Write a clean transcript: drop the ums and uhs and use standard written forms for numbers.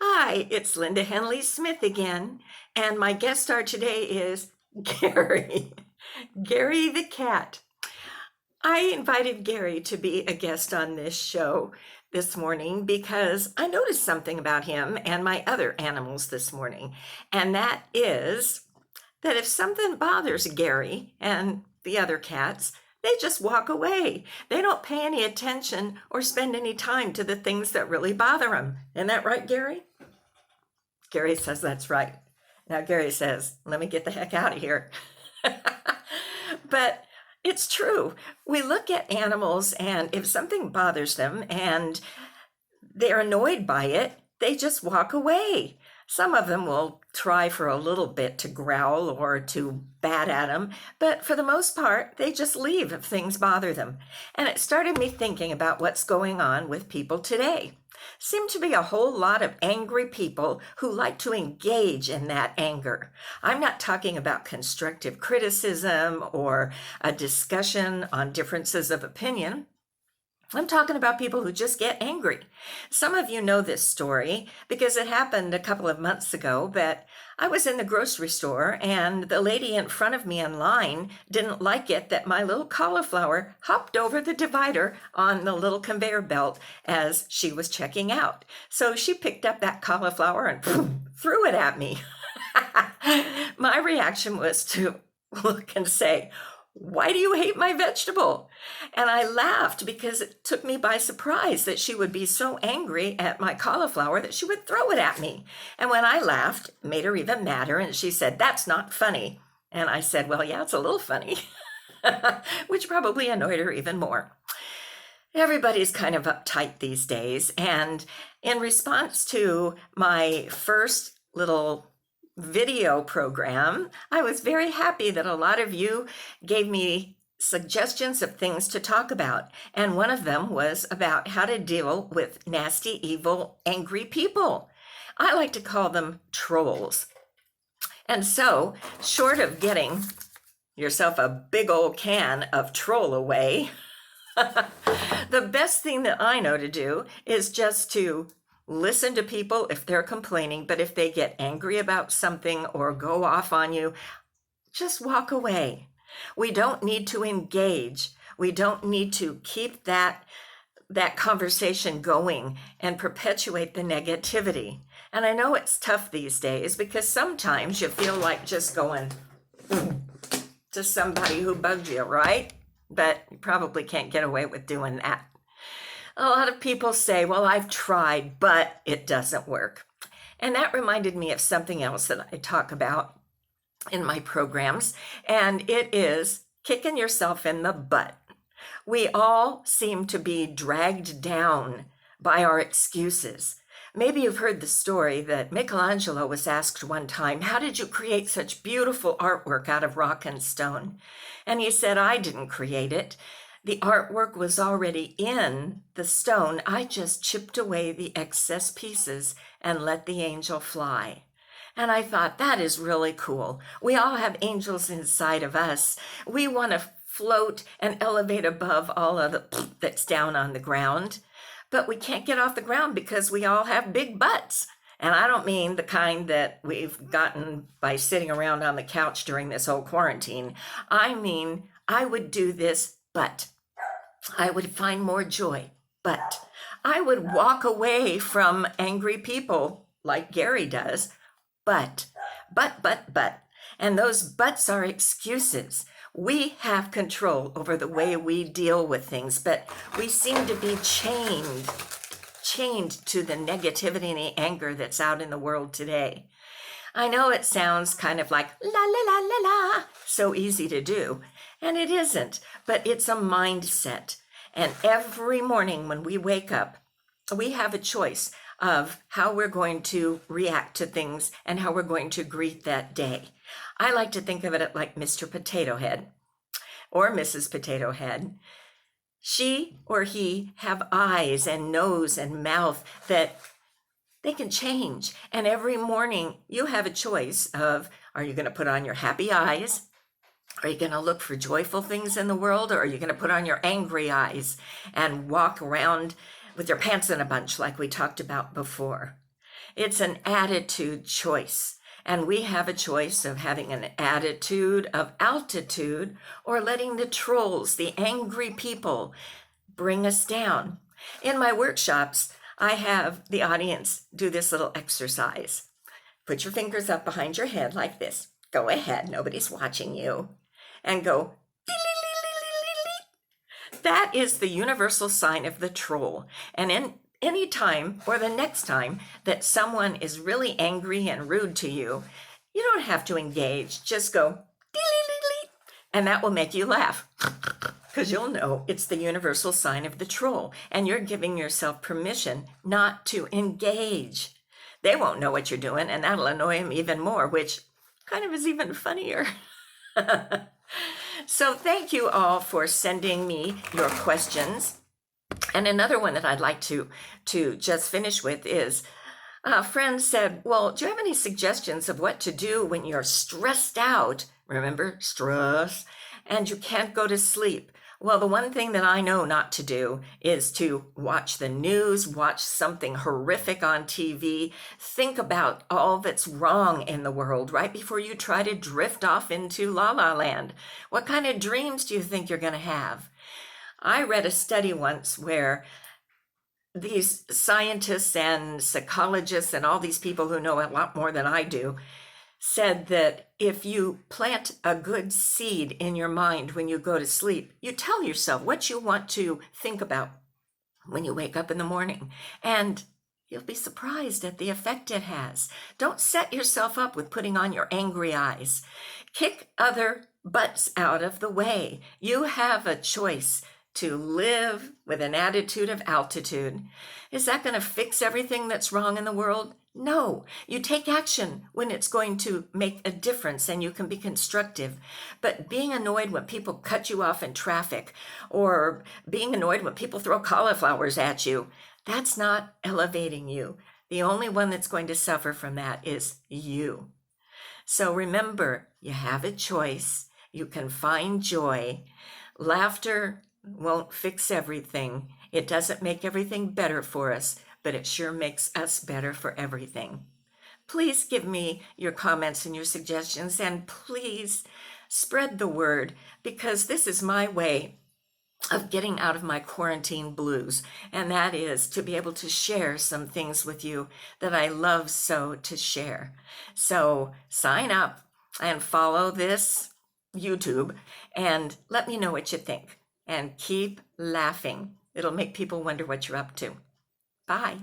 Hi, it's Linda Henley-Smith again, and my guest star today is Gary. Gary the cat. I invited Gary to be a guest on this show this morning because I noticed something about him and my other animals this morning, and that is that if something bothers Gary and the other cats, they just walk away. They don't pay any attention or spend any time to the things that really bother them. Isn't that right, Gary? Gary says that's right. Now, Gary says, let me get the heck out of here. But it's true. We look at animals, and if something bothers them and they're annoyed by it, they just walk away. Some of them will try for a little bit to growl or to bat at them, but for the most part, they just leave if things bother them. And it started me thinking about what's going on with people today. Seem to be a whole lot of angry people who like to engage in that anger. I'm not talking about constructive criticism or a discussion on differences of opinion. I'm talking about people who just get angry. Some of you know this story because it happened a couple of months ago, but I was in the grocery store and the lady in front of me in line didn't like it that my little cauliflower hopped over the divider on the little conveyor belt as she was checking out. So she picked up that cauliflower and threw it at me. My reaction was to look and say, "Why do you hate my vegetable?" And I laughed because it took me by surprise that she would be so angry at my cauliflower that she would throw it at me. And when I laughed, it made her even madder, and she said, "That's not funny." And I said, "Well, yeah, it's a little funny," which probably annoyed her even more. Everybody's kind of uptight these days, and in response to my first little video program, I was very happy that a lot of you gave me suggestions of things to talk about. And one of them was about how to deal with nasty, evil, angry people. I like to call them trolls. And so, short of getting yourself a big old can of troll away, the best thing that I know to do is just to listen to people if they're complaining, but if they get angry about something or go off on you, just walk away. We don't need to engage. We don't need to keep that conversation going and perpetuate the negativity. And I know it's tough these days because sometimes you feel like just going to somebody who bugged you, right? But you probably can't get away with doing that. A lot of people say, "Well, I've tried, but it doesn't work." And that reminded me of something else that I talk about in my programs, and it is kicking yourself in the butt. We all seem to be dragged down by our excuses. Maybe you've heard the story that Michelangelo was asked one time, "How did you create such beautiful artwork out of rock and stone?" And he said, "I didn't create it. The artwork was already in the stone. I just chipped away the excess pieces and let the angel fly." And I thought, that is really cool. We all have angels inside of us. We want to float and elevate above all of the that's down on the ground. But we can't get off the ground because we all have big butts. And I don't mean the kind that we've gotten by sitting around on the couch during this whole quarantine. I mean, I would do this, but I would find more joy, but I would walk away from angry people like Gary does, but. And those buts are excuses. We have control over the way we deal with things, but we seem to be chained to the negativity and the anger that's out in the world today. I know it sounds kind of like la la la la la, so easy to do, and it isn't, but it's a mindset. And every morning when we wake up, we have a choice of how we're going to react to things and how we're going to greet that day. I like to think of it like Mr. Potato Head or Mrs. Potato Head. She or he have eyes and nose and mouth that they can change. And every morning you have a choice of, are you going to put on your happy eyes? Are you going to look for joyful things in the world? Or are you going to put on your angry eyes and walk around with your pants in a bunch like we talked about before? It's an attitude choice. And we have a choice of having an attitude of altitude or letting the trolls, the angry people, bring us down. In my workshops, I have the audience do this little exercise. Put your fingers up behind your head like this. Go ahead, nobody's watching you. And go, that is the universal sign of the troll. And in any time or the next time that someone is really angry and rude to you, you don't have to engage. Just go, and that will make you laugh. Because you'll know it's the universal sign of the troll. And you're giving yourself permission not to engage. They won't know what you're doing, and that'll annoy them even more, which kind of is even funnier. So thank you all for sending me your questions. And another one that I'd like to just finish with is, a friend said, well, do you have any suggestions of what to do when you're stressed out? Remember, stress, and you can't go to sleep. Well, the one thing that I know not to do is to watch the news, watch something horrific on TV, think about all that's wrong in the world right before you try to drift off into la la land. What kind of dreams do you think you're going to have? I read a study once where these scientists and psychologists and all these people who know a lot more than I do said that if you plant a good seed in your mind when you go to sleep, you tell yourself what you want to think about when you wake up in the morning, and you'll be surprised at the effect it has. Don't set yourself up with putting on your angry eyes. Kick other butts out of the way. You have a choice to live with an attitude of altitude. Is that going to fix everything that's wrong in the world? No. You take action when it's going to make a difference and you can be constructive. But being annoyed when people cut you off in traffic, or being annoyed when people throw cauliflowers at you, that's not elevating you. The only one that's going to suffer from that is you. So remember, you have a choice. You can find joy. Laughter won't fix everything. It doesn't make everything better for us, but it sure makes us better for everything. Please give me your comments and your suggestions, and please spread the word, because this is my way of getting out of my quarantine blues, and that is to be able to share some things with you that I love so to share. So sign up and follow this YouTube and let me know what you think, and keep laughing. It'll make people wonder what you're up to. Bye.